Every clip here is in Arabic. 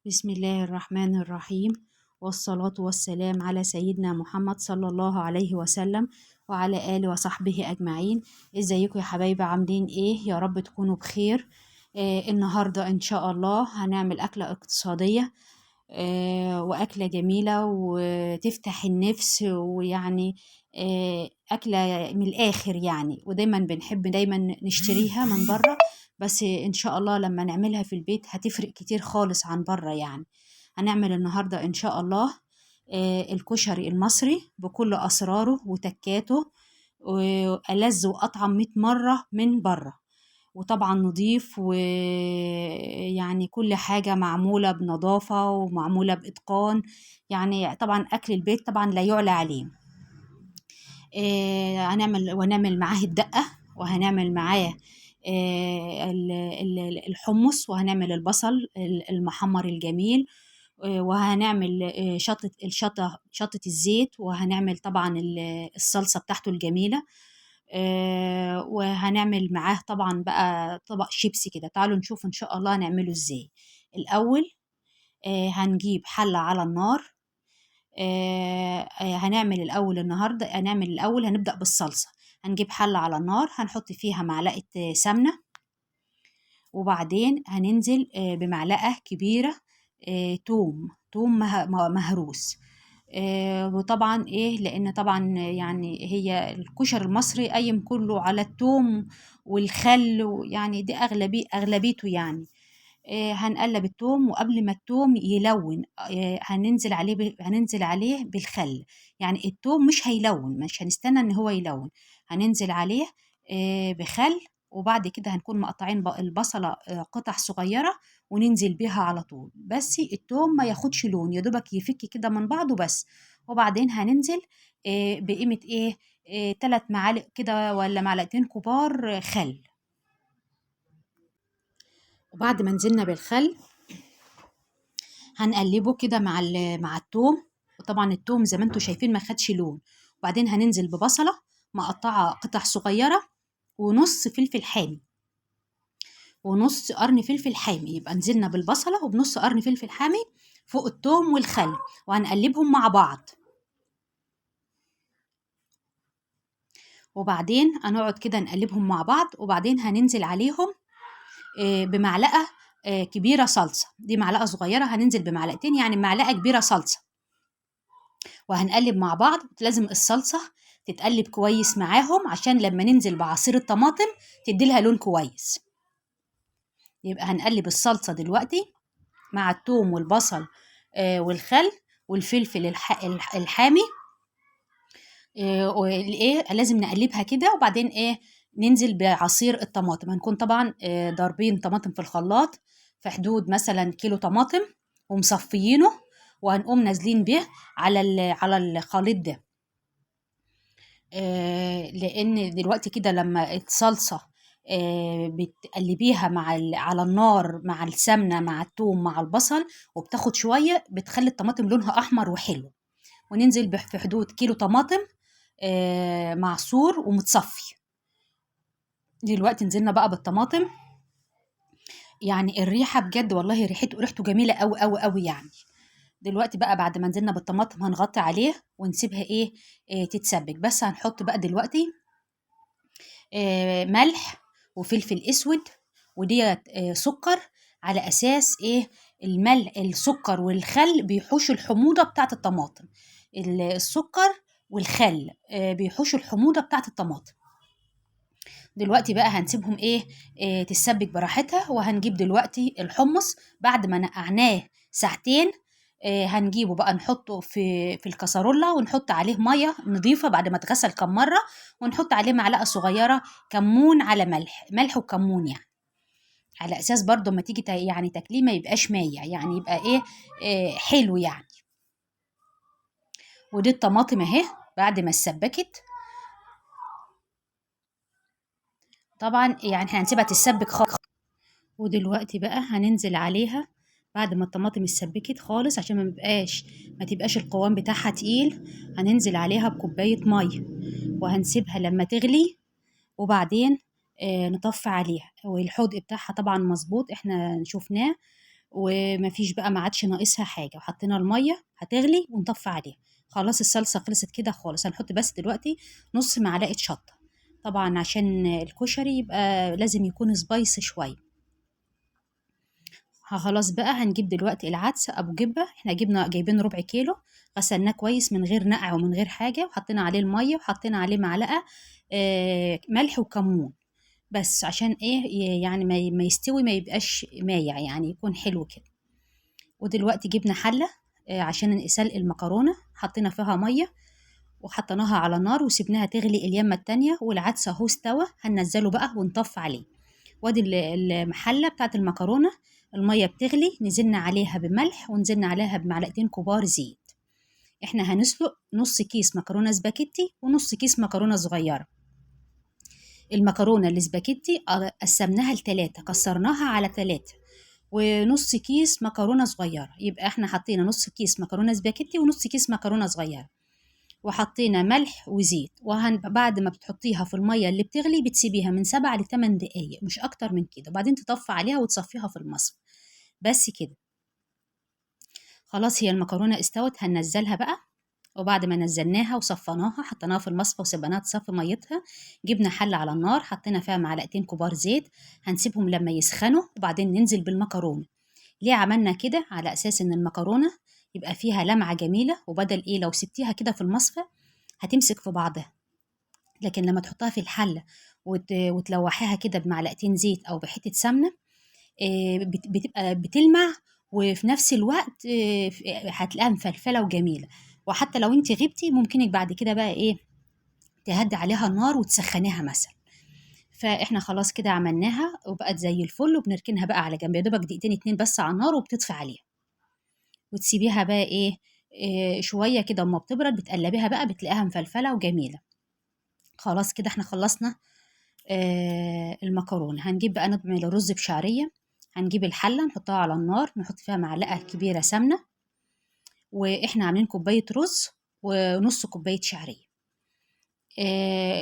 بسم الله الرحمن الرحيم، والصلاة والسلام على سيدنا محمد صلى الله عليه وسلم وعلى آله وصحبه أجمعين. ازيكم يا حبايبي؟ عاملين ايه؟ يا رب تكونوا بخير. النهاردة إن شاء الله هنعمل أكلة اقتصادية، وأكلة جميلة وتفتح النفس، ويعني أكلة من الآخر يعني. ودايما بنحب دايما نشتريها من بره، بس إن شاء الله لما نعملها في البيت هتفرق كتير خالص عن بره يعني. هنعمل النهاردة إن شاء الله الكشري المصري بكل أسراره وتكاته، وألذ وأطعم 100 مرة من بره. وطبعا نضيف، ويعني كل حاجة معمولة بنظافة ومعمولة بإتقان. يعني طبعا أكل البيت طبعا لا يعلى عليه. هنعمل معاه الدقة، وهنعمل معاه الحمص، وهنعمل البصل المحمر الجميل، وهنعمل شطة الزيت، وهنعمل طبعا الصلصة بتاعته الجميلة. وهنعمل معاه طبعا بقى طبق شيبسي كده. تعالوا نشوف ان شاء الله هنعمله ازاي. الاول هنجيب حلة على النار. هنعمل الاول النهارده هنعمل الاول هنبدأ بالصلصة. هنجيب حلة على النار، هنحط فيها معلقة سمنة، وبعدين هننزل بمعلقة كبيرة توم مهروس. وطبعا لان طبعا يعني هي الكشر المصري قايم كله على التوم والخل، ويعني دي اغلبيته يعني. هنقلب التوم، وقبل ما التوم يلون هننزل عليه بالخل. يعني التوم مش هيلون، مش هنستنى ان هو يلون، هننزل عليه بخل. وبعد كده هنكون مقطعين البصلة قطع صغيرة، وننزل بيها على طول، بس التوم ما ياخدش لون، يا دوبك يفك كده من بعضه بس. وبعدين هننزل بقيمة 3 معالق كده ولا معلقتين كبار خل. وبعد ما نزلنا بالخل هنقلبه كده مع التوم. وطبعا التوم زي ما انتم شايفين ما خدش لون. وبعدين هننزل ببصلة مقطعة قطع صغيرة، ونص فلفل حامي، ونص قرن فلفل حامي. يبقى نزلنا بالبصلة وبنص قرن فلفل حامي فوق التوم والخل، وهنقلبهم مع بعض. وبعدين هنقعد كده نقلبهم مع بعض، وبعدين هننزل عليهم بمعلقة كبيرة صلصة. دي معلقة صغيرة، هننزل بمعلقتين يعني معلقة كبيرة صلصة، وهنقلب مع بعض. لازم الصلصة تتقلب كويس معاهم، عشان لما ننزل بعصير الطماطم تديلها لون كويس. يبقى هنقلب الصلصة دلوقتي مع الثوم والبصل والخل والفلفل الحامي. لازم نقلبها كده. وبعدين ننزل بعصير الطماطم. هنكون طبعا ضاربين طماطم في الخلاط في حدود مثلا كيلو طماطم ومصفيينه، وهنقوم نازلين به على الخليط ده. لان دلوقتي كده لما الصلصه بتقلبيها على النار مع السمنه مع الثوم مع البصل، وبتاخد شويه، بتخلي الطماطم لونها احمر وحلو. وننزل في حدود كيلو طماطم معصور ومتصفي. دلوقتي نزلنا بقى بالطماطم. يعني الريحه بجد والله ريحته جميله قوي قوي قوي يعني. دلوقتي بقى بعد ما نزلنا بالطماطم هنغطي عليه ونسيبها تتسبك. بس هنحط بقى دلوقتي ملح وفلفل اسود، وديت سكر، على اساس الملح السكر والخل بيحوشوا الحموضه بتاعه الطماطم. السكر والخل بيحوشوا الحموضه بتاعه الطماطم. دلوقتي بقى هنسيبهم تتسبك براحتها. وهنجيب دلوقتي الحمص بعد ما نقعناه ساعتين. هنجيبه بقى نحطه في الكسرولة، ونحط عليه مية نضيفة بعد ما اتغسل كم مرة، ونحط عليه معلقة صغيرة كمون على ملح وكمون يعني، على اساس برضو ما تيجي يعني تاكليه ما يبقاش مايع، يعني يبقى حلو يعني. ودي الطماطم اهي بعد ما اتسبكت. طبعا يعني هنسيبها تتسبك خالص. ودلوقتي بقى هننزل عليها بعد ما الطماطم اتسبكت خالص، عشان ما تبقاش القوام بتاعها تقيل. هننزل عليها بكوباية مية، وهنسيبها لما تغلي. وبعدين نطفي عليها. والحوض بتاعها طبعا مظبوط احنا شفناه. ومفيش بقى ما عادش ناقصها حاجة، وحطينا المية هتغلي ونطفي عليها. خلاص الصلصة خلصت كده خالص. هنحط بس دلوقتي نص معلقة شطة، طبعا عشان الكشري يبقى لازم يكون سبايسي شوية. خلاص بقى هنجيب دلوقتي العدس ابو جبه. احنا جايبين ربع كيلو، غسلناه كويس من غير نقع ومن غير حاجه، وحطينا عليه الميه وحطينا عليه معلقه ملح وكمون، بس عشان ايه يعني ما يستوي ما يبقاش مايع، يعني يكون حلو كده. ودلوقتي جبنا حله عشان سلق المكرونه، حطينا فيها ميه وحطيناها على النار وسبناها تغلي اليمه التانية، والعدس اهو استوى. هننزله بقى ونطفي عليه. وادي المحلة بتاعت المكرونة، المية بتغلي، نزلنا عليها بملح ونزلنا عليها بمعلقتين كبار زيت. احنا هنسلق نص كيس مكرونة سباكيتي ونص كيس مكرونة صغيرة. المكرونة السباكيتي قسمناها لتلاتة، كسرناها على تلاتة، ونص كيس مكرونة صغيرة. يبقى احنا حطينا نص كيس مكرونة سباكيتي ونص كيس مكرونة صغيرة، وحطينا ملح وزيت. بعد ما بتحطيها في المية اللي بتغلي بتسيبيها من 7 ل8 دقايق، مش أكتر من كده، وبعدين تطفي عليها وتصفيها في المصفى. بس كده خلاص، هي المكرونة استوت. هننزلها بقى، وبعد ما نزلناها وصفناها حطيناها في المصفى وسيبناها تصفي ميتها. جبنا حلة على النار، حطينا فيها معلقتين كبار زيت، هنسيبهم لما يسخنوا وبعدين ننزل بالمكرونة. ليه عملنا كده؟ على أساس إن المكرونة يبقى فيها لمعة جميلة، وبدل إيه لو سبتيها كده في المصفى هتمسك في بعضها، لكن لما تحطها في الحلة وتلوحيها كده بمعلقتين زيت أو بحتة سمنة، بتبقى بتلمع، وفي نفس الوقت هتلاقيها مفلفلة وجميلة. وحتى لو انت غبتي ممكنك بعد كده بقى ايه تهدي عليها النار وتسخنيها مثلا. فاحنا خلاص كده عملناها وبقت زي الفل، وبنركنها بقى على جنب، يا دوبك دقيقتين اتنين بس على النار وبتطفي عليها، وتسيبيها بقى إيه شوية كده. اما بتبرد بتقلبيها بقى بتلاقيها مفلفلة وجميلة. خلاص كده احنا خلصنا المكرونة. هنجيب بقى نعمل الرز بشعرية. هنجيب الحلة نحطها على النار، نحط فيها معلقة كبيرة سمنة، وإحنا عاملين كوباية رز ونص كوباية شعرية.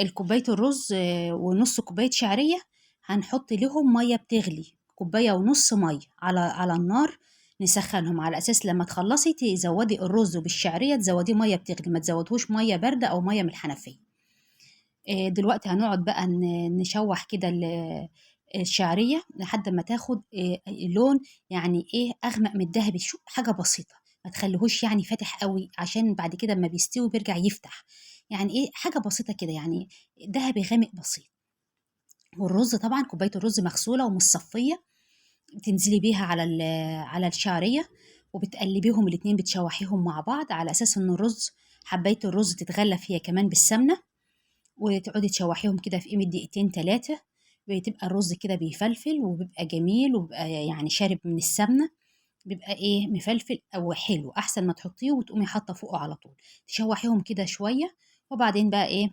الكوباية الرز ونص كوباية شعرية هنحط لهم مية بتغلي، كوباية ونص مية على النار، نسخنهم على أساس لما تخلصي تزودي الرز بالشعرية تزوديه مية بتغلي، ما تزودهوش مية باردة أو مية من الحنفية. دلوقتي هنقعد بقى نشوح كده الشعرية لحد ما تاخد لون يعني ايه اغمق من الذهبي، شو حاجة بسيطة، ما تخليهوش يعني فاتح قوي، عشان بعد كده لما بيستوي بيرجع يفتح. يعني ايه حاجة بسيطة كده، يعني ذهبي غامق بسيط. والرز طبعا كوباية الرز مغسولة ومصفية، تنزلي بيها على الشعرية، وبتقلبيهم الاتنين، بتشوحيهم مع بعض على اساس ان الرز حباية الرز تتغلف هي كمان بالسمنة، وتقعدي تشوحيهم كده في قيمة دقيقتين تلاتة، بتبقى الرز كده بيفلفل وبيبقى جميل، وبيبقى يعني شارب من السمنة، بيبقى ايه مفلفل او حلو، احسن ما تحطيه وتقومي حاطه فوقه على طول. تشوحيهم كده شوية، وبعدين بقى ايه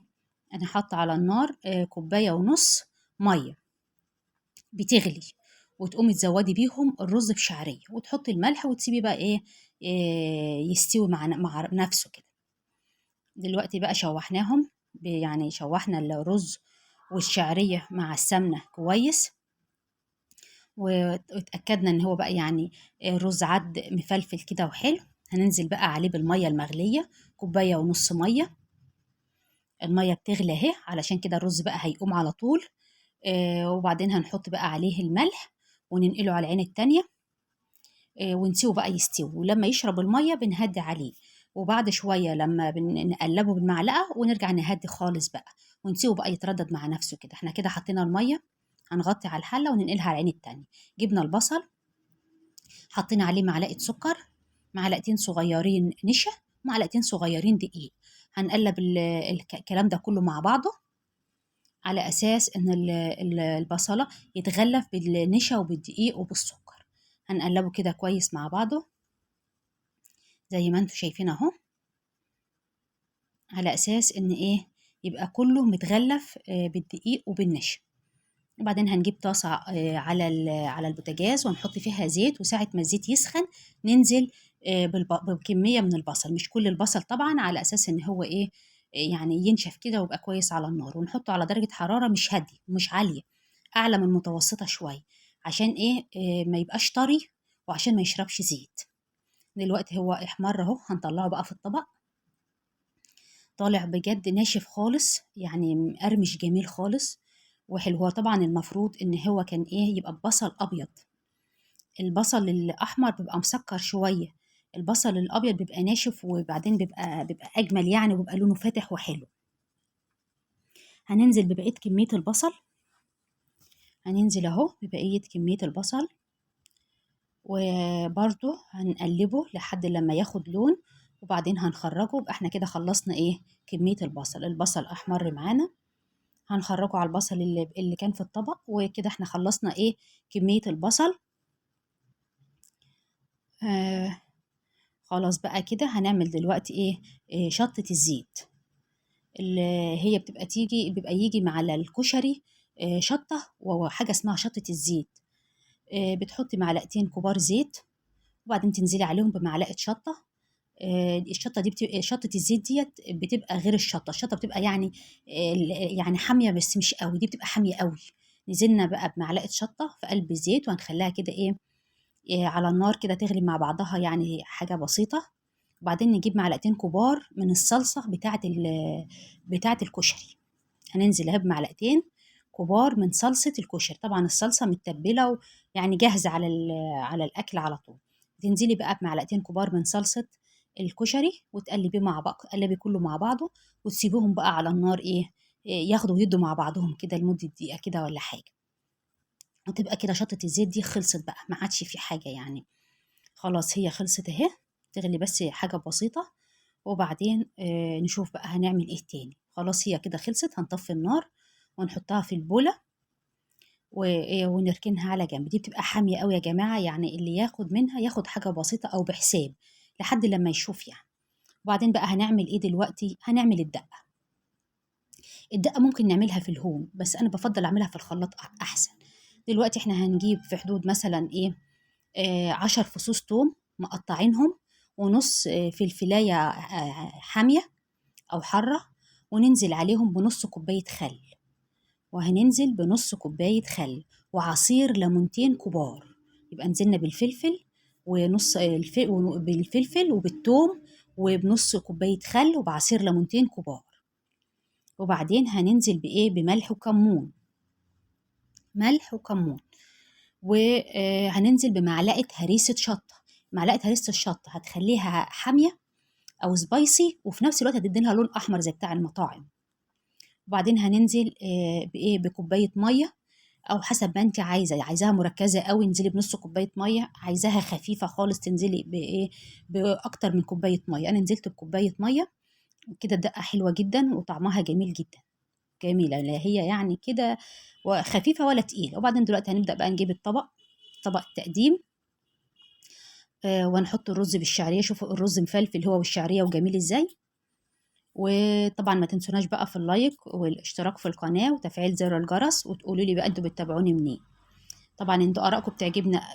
انا حاطه على النار كوباية ونص مية بتغلي، وتقومي تزودي بيهم الرز بشعرية وتحطي الملح وتسيبي بقى إيه يستوي مع نفسه كده. دلوقتي بقى شوحناهم، يعني شوحنا الرز والشعرية مع السمنة كويس، واتأكدنا ان هو بقى يعني الرز عد مفلفل كده وحلو. هننزل بقى عليه بالمية المغلية، كوباية ونص مية. المية بتغلي اهي، علشان كده الرز بقى هيقوم على طول. وبعدين هنحط بقى عليه الملح وننقله على العين التانية، ونسيبه بقى يستوي، ولما يشرب المية بنهدي عليه، وبعد شوية لما نقلبه بالمعلقة ونرجع نهدي خالص بقى، ونسيبه بقى يتردد مع نفسه كده. احنا كده حطينا المية، هنغطي على الحلة وننقلها على العين التانية. جبنا البصل، حطينا عليه معلقة سكر، معلقتين صغيرين نشا، معلقتين صغيرين دقيق. هنقلب الكلام ده كله مع بعضه على أساس إن البصلة يتغلف بالنشا وبالدقيق وبالسكر. هنقلبه كده كويس مع بعضه زي ما انتوا شايفين اهو، على اساس ان ايه يبقى كله متغلف بالدقيق وبالنشا. وبعدين هنجيب طاسة على البوتاجاز ونحط فيها زيت، وساعة ما الزيت يسخن ننزل بكمية من البصل، مش كل البصل طبعا، على اساس ان هو ايه يعني ينشف كده ويبقى كويس على النار، ونحطه على درجة حرارة مش هادية ومش عالية، اعلى من متوسطة شوية، عشان ايه ما يبقاش طري وعشان ما يشربش زيت. دلوقتي هو احمر اهو، هنطلعه بقى في الطبق. طالع بجد ناشف خالص، يعني مقرمش جميل خالص وحلو. هو طبعا المفروض ان هو كان ايه، يبقى ببصل ابيض. البصل الاحمر بيبقى مسكر شويه، البصل الابيض بيبقى ناشف، وبعدين بيبقى اجمل يعني، وبيبقى لونه فاتح وحلو. هننزل ببقيه كميه البصل، هننزل اهو ببقيه كميه البصل، وبرده هنقلبه لحد لما ياخد لون، وبعدين هنخرجه. يبقى احنا كده خلصنا ايه، كميه البصل. البصل احمر معانا، هنخرجه على البصل اللي كان في الطبق، وكده احنا خلصنا ايه، كميه البصل. آه خلاص بقى كده هنعمل دلوقتي ايه، شطة الزيت اللي هي بيبقى يجي مع الكشري شطة، وحاجة اسمها شطة الزيت. بتحطي معلقتين كبار زيت، وبعدين تنزلي عليهم بمعلقة شطة. الشطة دي شطة الزيت ديت بتبقى غير الشطة بتبقى يعني يعني حامية بس مش قوي، دي بتبقى حامية قوي. نزلنا بقى بمعلقة شطة في قلب الزيت، وهنخليها كده إيه على النار كده تغلي مع بعضها، يعني حاجة بسيطة. وبعدين نجيب معلقتين كبار من الصلصة بتاعة الكشري. هننزل اهي بمعلقتين كبار من صلصة الكشري. طبعا الصلصة متبلة يعني جاهزة على الأكل على طول. تنزلي بقى بمعلقتين كبار من صلصة الكشري، وتقلبيه مع بعض، قلبي كله مع بعضه، وتسيبوهم بقى على النار إيه ياخدوا ويدوا مع بعضهم كده لمدة دقيقة كده ولا حاجة. وتبقى كده شطة الزيت دي خلصت بقى، ما عادش في حاجة يعني، خلاص هي خلصت اهي. تغلي بس حاجة بسيطة، وبعدين نشوف بقى هنعمل ايه تاني. خلاص هي كده خلصت، هنطفي النار ونحطها في البولة ونركنها على جنب. دي بتبقى حامية قوي يا جماعة، يعني اللي ياخد منها ياخد حاجة بسيطة أو بحساب لحد لما يشوف يعني. وبعدين بقى هنعمل ايه دلوقتي، هنعمل الدقة. الدقة ممكن نعملها في الهون، بس أنا بفضل أعملها في الخلاط أحسن. دلوقتي احنا هنجيب في حدود مثلا ايه 10 فصوص توم مقطعينهم، ونص فلفلاية حامية أو حارة، وننزل عليهم بنص كوباية خل، وهننزل بنص كوباية خل، وعصير ليمونتين كبار. يبقى نزلنا بالفلفل ونص بالفلفل وبالثوم، وبنص كوباية خل وبعصير ليمونتين كبار. وبعدين هننزل بإيه، بملح وكمون، ملح وكمون. وهننزل بمعلقة هريسة شطة. معلقة هريسة الشطة هتخليها حامية أو سبايسي، وفي نفس الوقت هتديلها لون أحمر زي بتاع المطاعم. وبعدين هننزل بإيه، بكوباية مية، أو حسب ما أنت عايزاها مركزة قوي انزلي بنص كوباية مية، عايزاها خفيفة خالص تنزلي بإيه، بأكتر من كوباية مية. أنا نزلت بكوباية مية كده. الدقة حلوة جدا وطعمها جميل جدا، جميلة، لا هي يعني كده وخفيفة ولا تقيلة. وبعدين دلوقتي هنبدأ بقى نجيب طبق التقديم. وهنحط الرز بالشعرية. شوفوا الرز مفلفل هو والشعرية وجميل ازاي. وطبعا ما تنسوناش بقى في اللايك والاشتراك في القناة وتفعيل زر الجرس، وتقولوا لي بقى انتوا بتتابعوني منين. طبعا انتوا ارائكم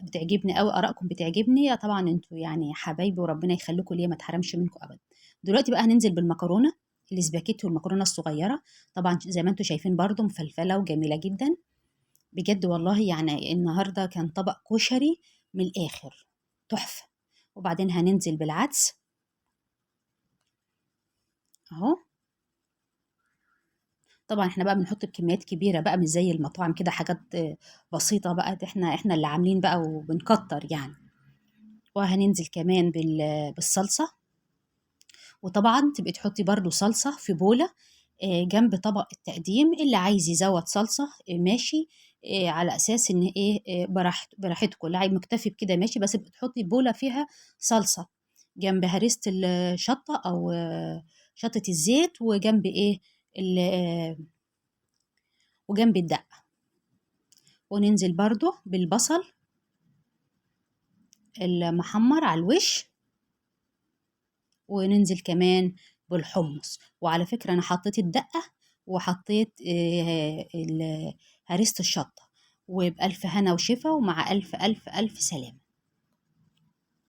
بتعجبني قوي، ارائكم بتعجبني طبعا، انتوا يعني حبايبي وربنا يخليكم ليا، ما تحرمش منكم ابدا. دلوقتي بقى هننزل بالمكرونه الاسباجيتي والمكرونه الصغيره. طبعا زي ما انتوا شايفين برضو مفلفله وجميله جدا بجد والله. يعني النهارده كان طبق كشري من الاخر، تحفه. وبعدين هننزل بالعدس اهو. طبعا احنا بقى بنحط بكميات كبيره بقى، مش زي المطاعم كده حاجات بسيطه بقى، احنا اللي عاملين بقى وبنكتر يعني. وهننزل كمان بالصلصة. وطبعا تبقي تحطي برضو صلصة في بولة جنب طبق التقديم. اللي عايز يزود صلصة ماشي، على أساس إن براحتكم. اللي عايز مكتفي بكده ماشي، بس بتحطي بولة فيها صلصة جنب هريسة الشطة أو شطة الزيت، وجنب إيه وجنب الدقة. وننزل برضو بالبصل المحمر على الوش، وننزل كمان بالحمص. وعلى فكرة أنا حطيت الدقة وحطيت هريسة الشطة. وبألف هنا وشفا، ومع ألف ألف ألف سلامة.